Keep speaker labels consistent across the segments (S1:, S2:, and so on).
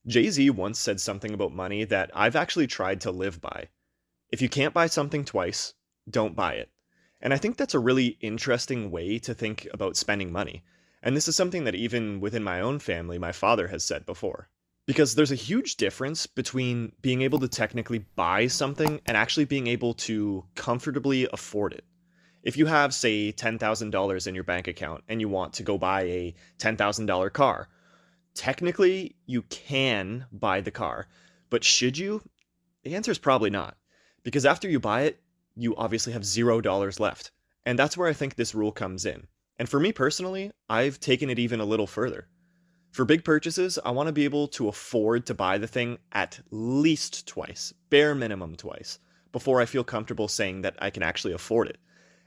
S1: Jay-Z once said something about money that I've actually tried to live by. If you can't buy something twice, don't buy it. And I think that's a really interesting way to think about spending money. And this is something that even within my own family, my father has said before. Because there's a huge difference between being able to technically buy something and actually being able to comfortably afford it. If you have, say, $10,000 in your bank account and you want to go buy a $10,000 car, technically you can buy the car, but should you? The answer is probably not. Because after you buy it, you obviously have $0 left. And that's where I think this rule comes in. And for me personally, I've taken it even a little further. For big purchases, I want to be able to afford to buy the thing at least twice, bare minimum twice, before I feel comfortable saying that I can actually afford it.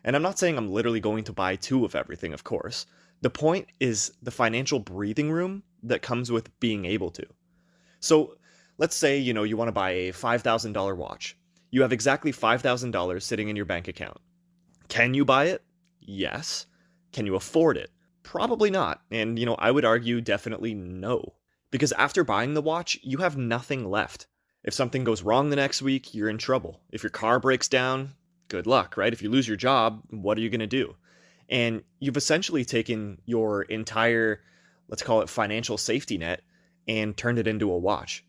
S1: And I'm not saying I'm literally going to buy two of everything, of course. The point is the financial breathing room that comes with being able to. So let's say, you want to buy a $5,000 watch. You have exactly $5,000 sitting in your bank account. Can you buy it? Yes. Can you afford it? Probably not. And, I would argue definitely no. Because after buying the watch, you have nothing left. If something goes wrong the next week, you're in trouble. If your car breaks down, good luck, right? If you lose your job, what are you going to do? And you've essentially taken your entire, let's call it financial safety net, and turned it into a watch.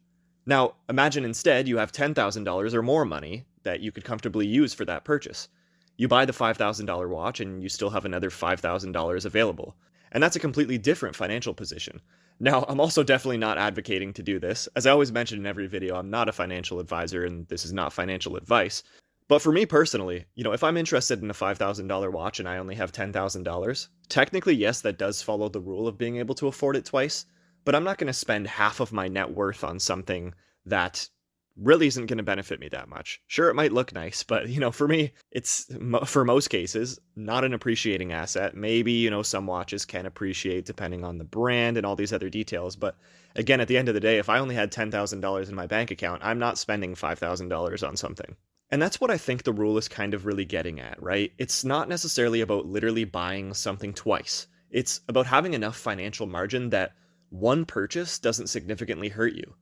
S1: Now, imagine instead you have $10,000 or more money that you could comfortably use for that purchase. You buy the $5,000 watch and you still have another $5,000 available. And that's a completely different financial position. Now, I'm also definitely not advocating to do this. As I always mention in every video, I'm not a financial advisor and this is not financial advice. But for me personally, if I'm interested in a $5,000 watch and I only have $10,000, technically, yes, that does follow the rule of being able to afford it twice, but I'm not going to spend half of my net worth on something that really isn't going to benefit me that much. Sure, it might look nice, but, for me, it's, for most cases, not an appreciating asset. Maybe, some watches can appreciate depending on the brand and all these other details, but again, at the end of the day, if I only had $10,000 in my bank account, I'm not spending $5,000 on something. And that's what I think the rule is kind of really getting at, right? It's not necessarily about literally buying something twice. It's about having enough financial margin that one purchase doesn't significantly hurt you.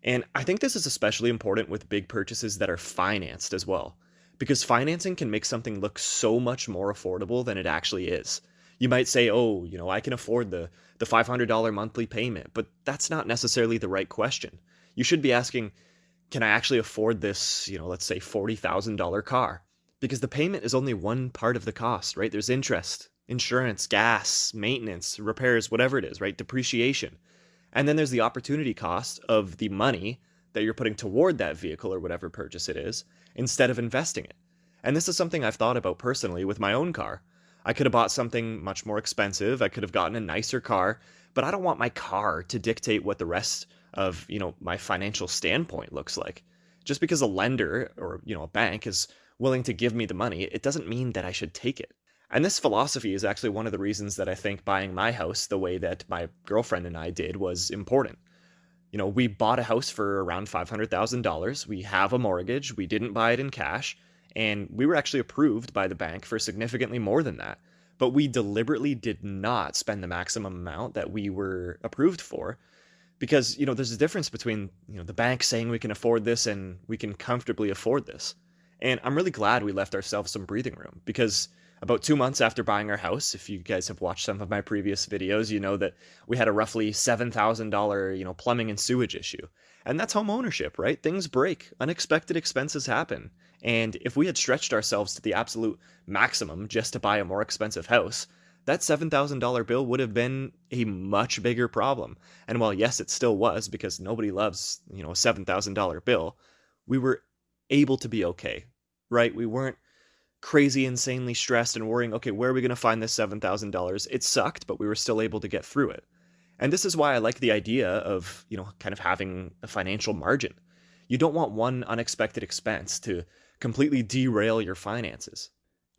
S1: And I think this is especially important with big purchases that are financed as well, because financing can make something look so much more affordable than it actually is. You might say, oh, I can afford the $500 monthly payment, but that's not necessarily the right question. You should be asking, can I actually afford this, let's say $40,000 car? Because the payment is only one part of the cost, right? There's interest, insurance, gas, maintenance, repairs, whatever it is, right? Depreciation. And then there's the opportunity cost of the money that you're putting toward that vehicle or whatever purchase it is, instead of investing it. And this is something I've thought about personally with my own car. I could have bought something much more expensive. I could have gotten a nicer car, but I don't want my car to dictate what the rest of, my financial standpoint looks like. Just because a lender or, a bank is willing to give me the money, it doesn't mean that I should take it. And this philosophy is actually one of the reasons that I think buying my house the way that my girlfriend and I did was important. We bought a house for around $500,000. We have a mortgage. We didn't buy it in cash. And we were actually approved by the bank for significantly more than that. But we deliberately did not spend the maximum amount that we were approved for. Because, there's a difference between, the bank saying we can afford this and we can comfortably afford this. And I'm really glad we left ourselves some breathing room because about 2 months after buying our house, if you guys have watched some of my previous videos, you know that we had a roughly $7,000, plumbing and sewage issue. And that's home ownership, right? Things break, unexpected expenses happen. And if we had stretched ourselves to the absolute maximum just to buy a more expensive house, that $7,000 bill would have been a much bigger problem. And while yes, it still was because nobody loves, a $7,000 bill, we were able to be okay, right? We weren't crazy, insanely stressed and worrying, okay, where are we going to find this $7,000? It sucked, but we were still able to get through it. And this is why I like the idea of, kind of having a financial margin. You don't want one unexpected expense to completely derail your finances.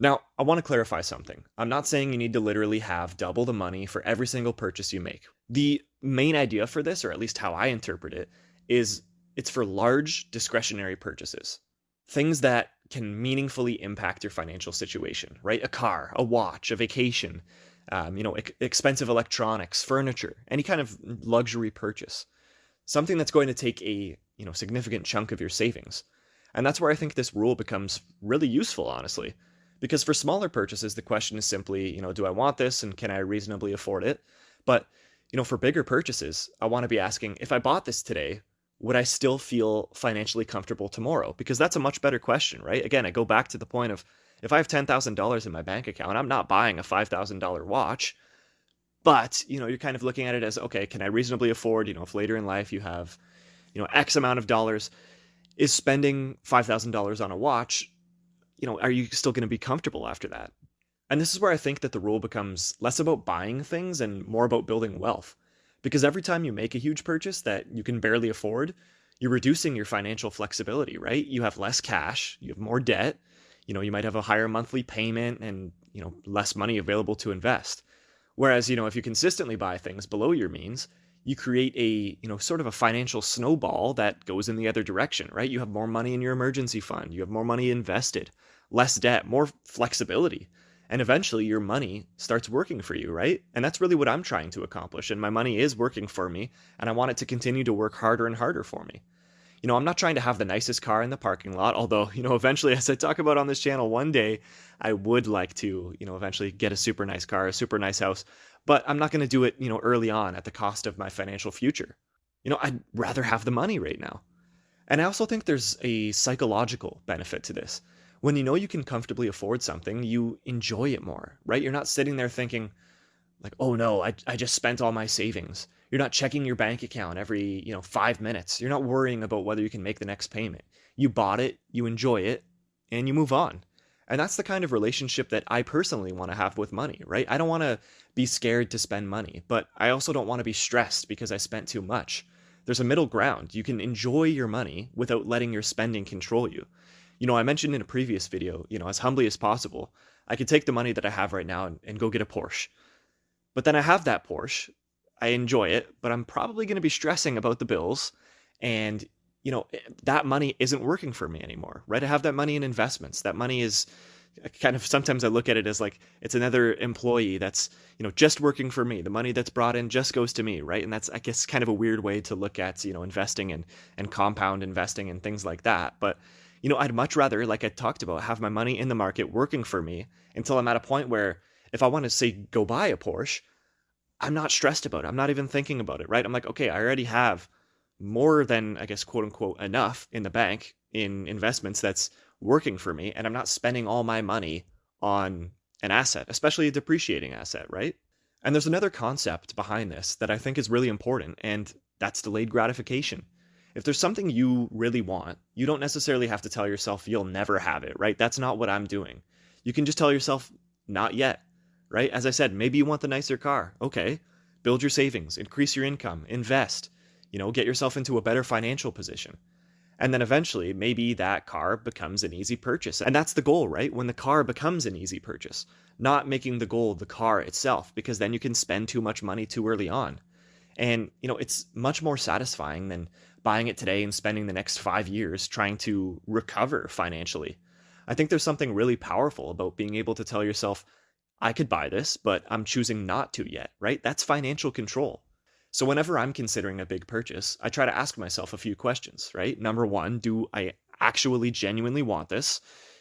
S1: Now, I want to clarify something. I'm not saying you need to literally have double the money for every single purchase you make. The main idea for this, or at least how I interpret it, is it's for large discretionary purchases. Things that can meaningfully impact your financial situation, right? A car, a watch, a vacation, expensive electronics, furniture, any kind of luxury purchase. something that's going to take a, significant chunk of your savings. And that's where I think this rule becomes really useful, honestly. Because for smaller purchases, the question is simply, do I want this and can I reasonably afford it? But, for bigger purchases, I want to be asking, if I bought this today, would I still feel financially comfortable tomorrow? Because that's a much better question, right? Again, I go back to the point of, if I have $10,000 in my bank account, I'm not buying a $5,000 watch. But, you're kind of looking at it as, okay, can I reasonably afford, if later in life you have, X amount of dollars, is spending $5,000 on a watch, are you still going to be comfortable after that? And this is where I think that the rule becomes less about buying things and more about building wealth. Because every time you make a huge purchase that you can barely afford, you're reducing your financial flexibility, right? You have less cash, you have more debt, you might have a higher monthly payment and, less money available to invest. Whereas, if you consistently buy things below your means, you create a, sort of a financial snowball that goes in the other direction, right? You have more money in your emergency fund, you have more money invested, less debt, more flexibility. And eventually your money starts working for you, right? And that's really what I'm trying to accomplish. And my money is working for me, and I want it to continue to work harder and harder for me. I'm not trying to have the nicest car in the parking lot, although, eventually, as I talk about on this channel, one day I would like to, eventually get a super nice car, a super nice house, but I'm not going to do it, early on at the cost of my financial future. I'd rather have the money right now. And I also think there's a psychological benefit to this. When you can comfortably afford something, you enjoy it more, right? You're not sitting there thinking, like, oh no, I just spent all my savings. You're not checking your bank account every, 5 minutes. You're not worrying about whether you can make the next payment. You bought it, you enjoy it, and you move on. And that's the kind of relationship that I personally want to have with money, right? I don't want to be scared to spend money, but I also don't want to be stressed because I spent too much. There's a middle ground. You can enjoy your money without letting your spending control you. I mentioned in a previous video, as humbly as possible, I could take the money that I have right now and go get a Porsche. But then I have that Porsche, I enjoy it, but I'm probably going to be stressing about the bills, and that money isn't working for me anymore, right? I have that money in investments. That money is kind of, sometimes I look at it as like it's another employee that's, just working for me. The money that's brought in just goes to me, right? And that's, I guess, kind of a weird way to look at, investing and compound investing and things like that. But I'd much rather, like I talked about, have my money in the market working for me until I'm at a point where if I want to say go buy a Porsche, I'm not stressed about it. I'm not even thinking about it, right? I'm like, okay, I already have more than, I guess, quote unquote, enough in the bank in investments that's working for me. And I'm not spending all my money on an asset, especially a depreciating asset, right? And there's another concept behind this that I think is really important, and that's delayed gratification. If there's something you really want, you don't necessarily have to tell yourself you'll never have it, right? That's not what I'm doing. You can just tell yourself, not yet, right? As I said, maybe you want the nicer car. Okay, build your savings, increase your income, invest, get yourself into a better financial position. And then eventually, maybe that car becomes an easy purchase. And that's the goal, right? When the car becomes an easy purchase, not making the goal the car itself, because then you can spend too much money too early on. And, it's much more satisfying than buying it today and spending the next 5 years trying to recover financially. I think there's something really powerful about being able to tell yourself, I could buy this, but I'm choosing not to yet, right? That's financial control. So whenever I'm considering a big purchase, I try to ask myself a few questions, right? Number one, do I actually genuinely want this?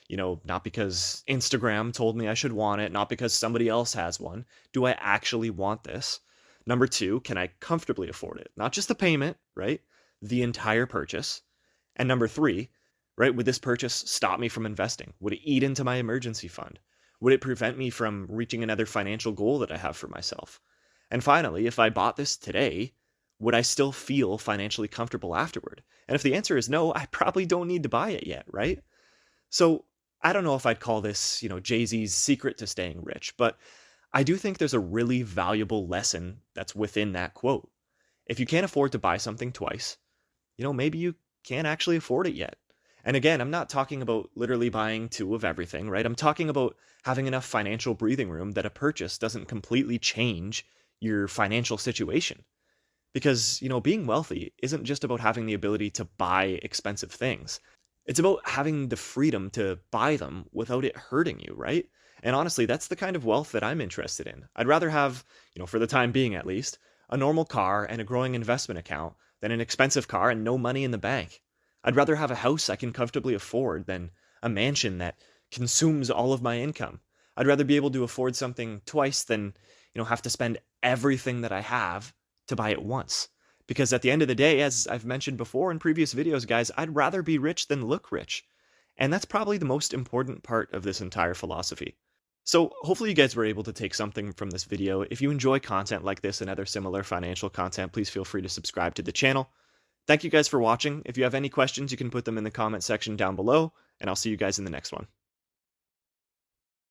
S1: Not because Instagram told me I should want it, not because somebody else has one. Do I actually want this? Number two, can I comfortably afford it? Not just the payment, right? The entire purchase. And number three, right, would this purchase stop me from investing? Would it eat into my emergency fund? Would it prevent me from reaching another financial goal that I have for myself? And finally, if I bought this today, would I still feel financially comfortable afterward? And if the answer is no, I probably don't need to buy it yet, right? So I don't know if I'd call this, Jay-Z's secret to staying rich, but I do think there's a really valuable lesson that's within that quote. If you can't afford to buy something twice, maybe you can't actually afford it yet. And again, I'm not talking about literally buying two of everything, right? I'm talking about having enough financial breathing room that a purchase doesn't completely change your financial situation. Because, being wealthy isn't just about having the ability to buy expensive things. It's about having the freedom to buy them without it hurting you, right? And honestly, that's the kind of wealth that I'm interested in. I'd rather have, for the time being at least, a normal car and a growing investment account than an expensive car and no money in the bank. I'd rather have a house I can comfortably afford than a mansion that consumes all of my income. I'd rather be able to afford something twice than, have to spend everything that I have to buy it once. Because at the end of the day, as I've mentioned before in previous videos, guys, I'd rather be rich than look rich. And that's probably the most important part of this entire philosophy. So hopefully you guys were able to take something from this video. If you enjoy content like this and other similar financial content, please feel free to subscribe to the channel. Thank you guys for watching. If you have any questions, you can put them in the comment section down below, and I'll see you guys in the next one.